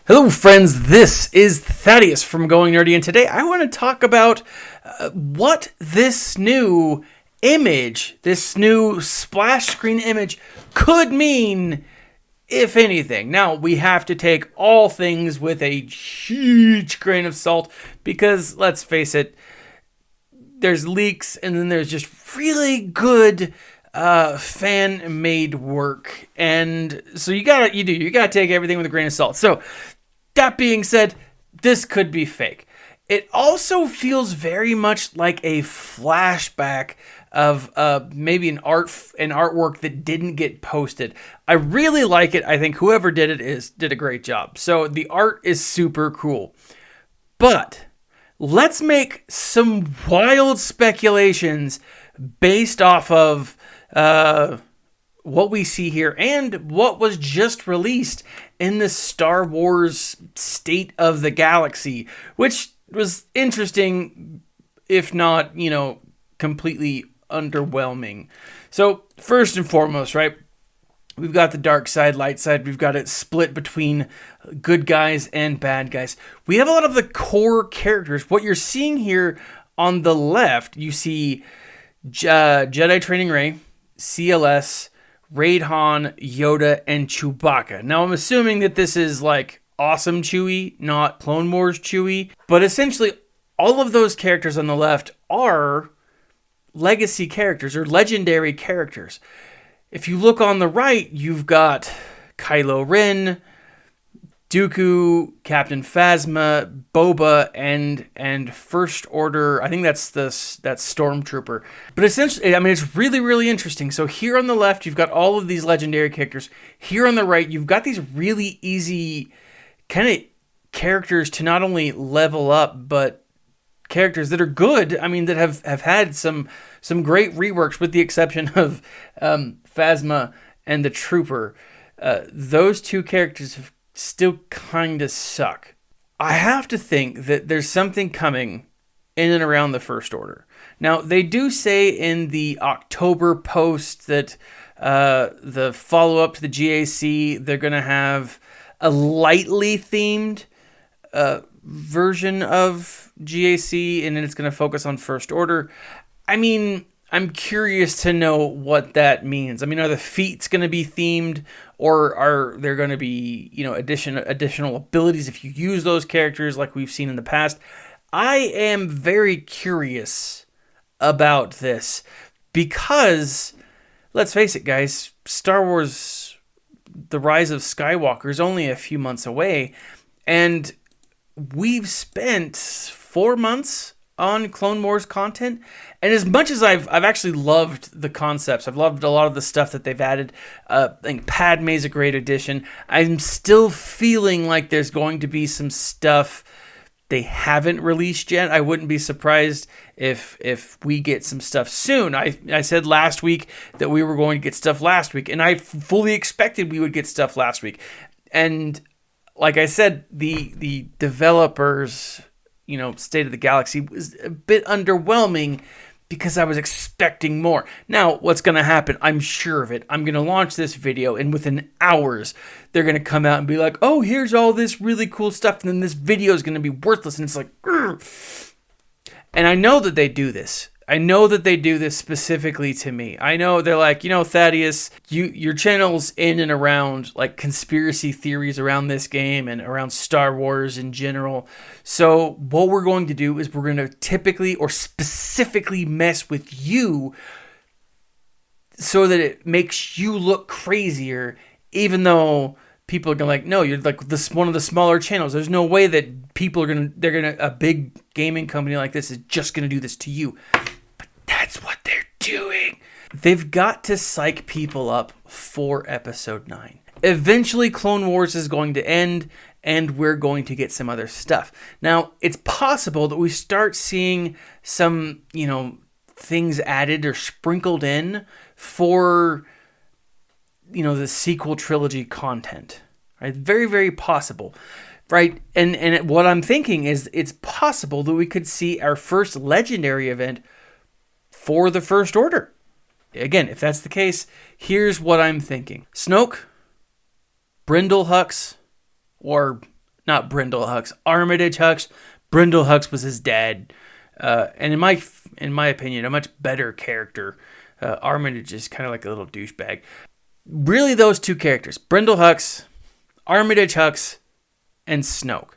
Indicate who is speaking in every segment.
Speaker 1: Hello friends, this is Thaddeus from Going Nerdy, and today I want to talk about what this new image, this new splash screen image could mean, if anything. Now, we have to take all things with a huge grain of salt because, let's face it, there's leaks and then there's just really good fan-made work, and so you gotta take everything with a grain of salt. So that being said, this could be fake. It also feels very much like a flashback of maybe an artwork that didn't get posted. I really like it. I think whoever did it did a great job. So the art is super cool. But let's make some wild speculations based off of what we see here and what was just released in the Star Wars State of the Galaxy, which was interesting, if not, completely underwhelming. So first and foremost, right, we've got the dark side, light side. We've got it split between good guys and bad guys. We have a lot of the core characters. What you're seeing here on the left, you see Jedi Training Rey, CLS, Raid Han, Yoda, and Chewbacca. Now, I'm assuming that this is like Awesome Chewie, not Clone Wars Chewie. But essentially, all of those characters on the left are legacy characters or legendary characters. If you look on the right, you've got Kylo Ren, Dooku, Captain Phasma, Boba, and First Order. I think that's Stormtrooper. But essentially, it's really, really interesting. So here on the left, you've got all of these legendary characters. Here on the right, you've got these really easy kind of characters to not only level up, but characters that are good. That have had some great reworks, with the exception of Phasma and the Trooper. Those two characters have still kind of suck. I have to think that there's something coming in and around the First Order. Now, they do say in the October post that the follow-up to the GAC, they're going to have a lightly themed version of GAC, and then it's going to focus on First Order. I'm curious to know what that means. Are the feats going to be themed, or are there going to be, additional abilities if you use those characters like we've seen in the past? I am very curious about this because, let's face it, guys, Star Wars: The Rise of Skywalker is only a few months away, and we've spent 4 months on Clone Wars content, and as much as I've actually loved the concepts, I've loved a lot of the stuff that they've added. I think Padme's a great addition. I'm still feeling like there's going to be some stuff they haven't released yet. I wouldn't be surprised if we get some stuff soon. I said last week that we were going to get stuff last week, and I fully expected we would get stuff last week. And like I said, the developers, State of the Galaxy was a bit underwhelming because I was expecting more. Now, what's going to happen? I'm sure of it. I'm going to launch this video, and within hours, they're going to come out and be like, oh, here's all this really cool stuff, and then this video is going to be worthless, and it's like, grr. And I know that they do this. I know that they do this specifically to me. I know they're like, Thaddeus, your channel's in and around like conspiracy theories around this game and around Star Wars in general. So what we're going to do is we're going to typically or specifically mess with you so that it makes you look crazier, even though people are going to like, no, you're like one of the smaller channels. There's no way that a big gaming company like this is just going to do this to you. That's what they're doing. They've got to psych people up for Episode 9. Eventually, Clone Wars is going to end, and we're going to get some other stuff. Now, it's possible that we start seeing some, things added or sprinkled in for, the sequel trilogy content. Right? Very, very possible. Right? And what I'm thinking is it's possible that we could see our first legendary event for the First Order. Again, if that's the case, here's what I'm thinking. Snoke, Brindle Hux, or not Brindle Hux, Armitage Hux. Brindle Hux was his dad. And in my opinion, a much better character. Armitage is kind of like a little douchebag. Really, those two characters, Brindle Hux, Armitage Hux, and Snoke.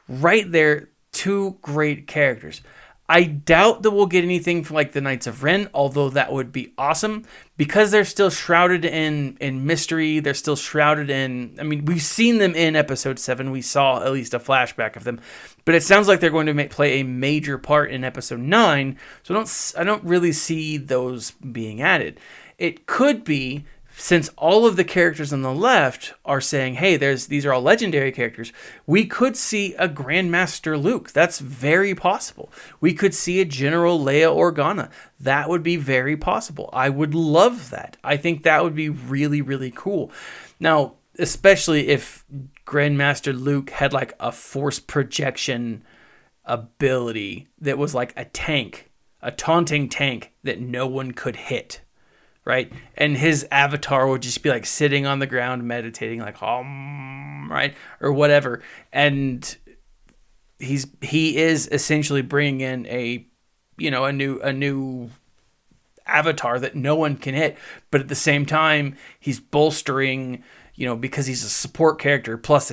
Speaker 1: Right there, two great characters. I doubt that we'll get anything from like the Knights of Ren, although that would be awesome, because they're still shrouded in mystery. They're still shrouded in, I mean, we've seen them in episode 7. We saw at least a flashback of them, but it sounds like they're going to play a major part in episode 9. So I don't really see those being added. It could be, since all of the characters on the left are saying, hey, these are all legendary characters, we could see a Grandmaster Luke. That's very possible. We could see a General Leia Organa. That would be very possible. I would love that. I think that would be really, really cool. Now, especially if Grandmaster Luke had like a force projection ability that was like a tank, a taunting tank that no one could hit. Right? And his avatar would just be like sitting on the ground, meditating like, right? Or whatever. And he is essentially bringing in a new avatar that no one can hit. But at the same time, he's bolstering, because he's a support character, plus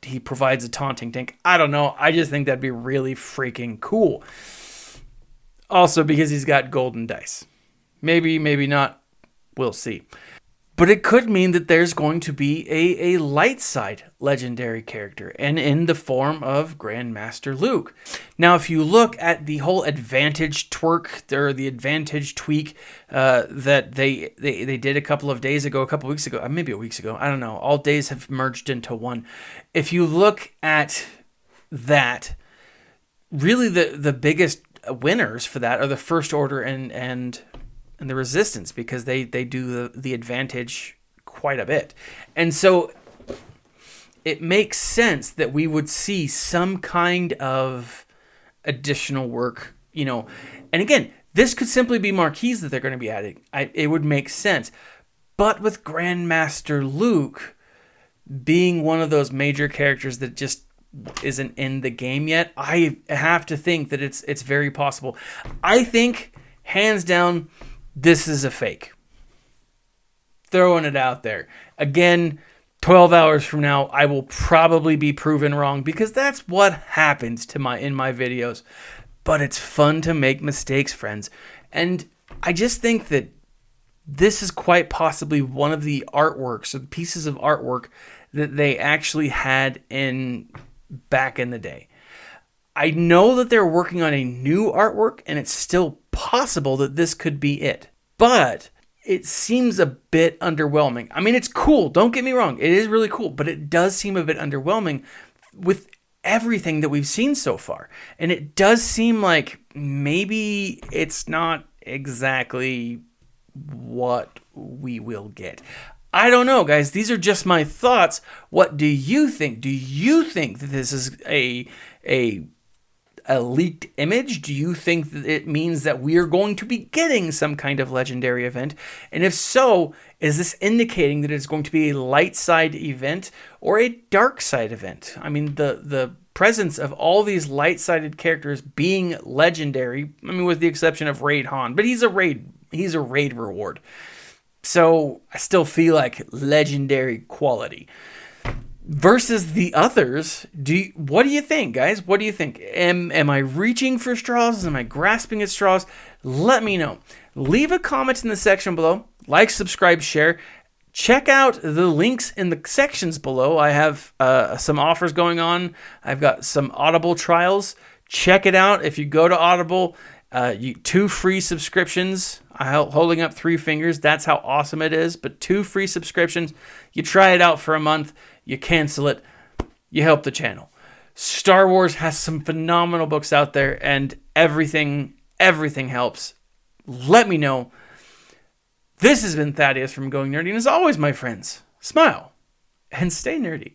Speaker 1: he provides a taunting tank. I don't know. I just think that'd be really freaking cool. Also, because he's got golden dice. Maybe not. We'll see. But it could mean that there's going to be a light side legendary character, and in the form of Grandmaster Luke. Now, if you look at the whole advantage twerk, or the advantage tweak that they did a couple weeks ago, maybe a week ago, I don't know. All days have merged into one. If you look at that, really the biggest winners for that are the First Order and the Resistance, because they do the advantage quite a bit. And so it makes sense that we would see some kind of additional work, And again, this could simply be marquees that they're going to be adding. It would make sense. But with Grandmaster Luke being one of those major characters that just isn't in the game yet, I have to think that it's very possible. I think, hands down, this is a fake. Throwing it out there. Again, 12 hours from now, I will probably be proven wrong, because that's what happens in my videos. But it's fun to make mistakes, friends. And I just think that this is quite possibly one of the artworks, or the pieces of artwork that they actually had back in the day. I know that they're working on a new artwork, and it's still possible that this could be it. But it seems a bit underwhelming. I mean, it's cool. Don't get me wrong. It is really cool. But it does seem a bit underwhelming with everything that we've seen so far. And it does seem like maybe it's not exactly what we will get. I don't know, guys. These are just my thoughts. What do you think? Do you think that this is a leaked image? Do you think that it means that we are going to be getting some kind of legendary event? And if so, is this indicating that it's going to be a light side event or a dark side event? I mean, the presence of all these light-sided characters being legendary, I mean, with the exception of Raid Han, but he's a raid reward. So I still feel like legendary quality. Versus the others, what do you think, guys? What do you think? Am I reaching for straws? Am I grasping at straws? Let me know. Leave a comment in the section below. Like, subscribe, share. Check out the links in the sections below. I have some offers going on. I've got some Audible trials. Check it out. If you go to Audible, 2 free subscriptions. I'm holding up 3 fingers. That's how awesome it is. But 2 free subscriptions. You try it out for a month. You cancel it. You help the channel. Star Wars has some phenomenal books out there, and everything helps. Let me know. This has been Thaddeus from Going Nerdy, and as always, my friends, smile and stay nerdy.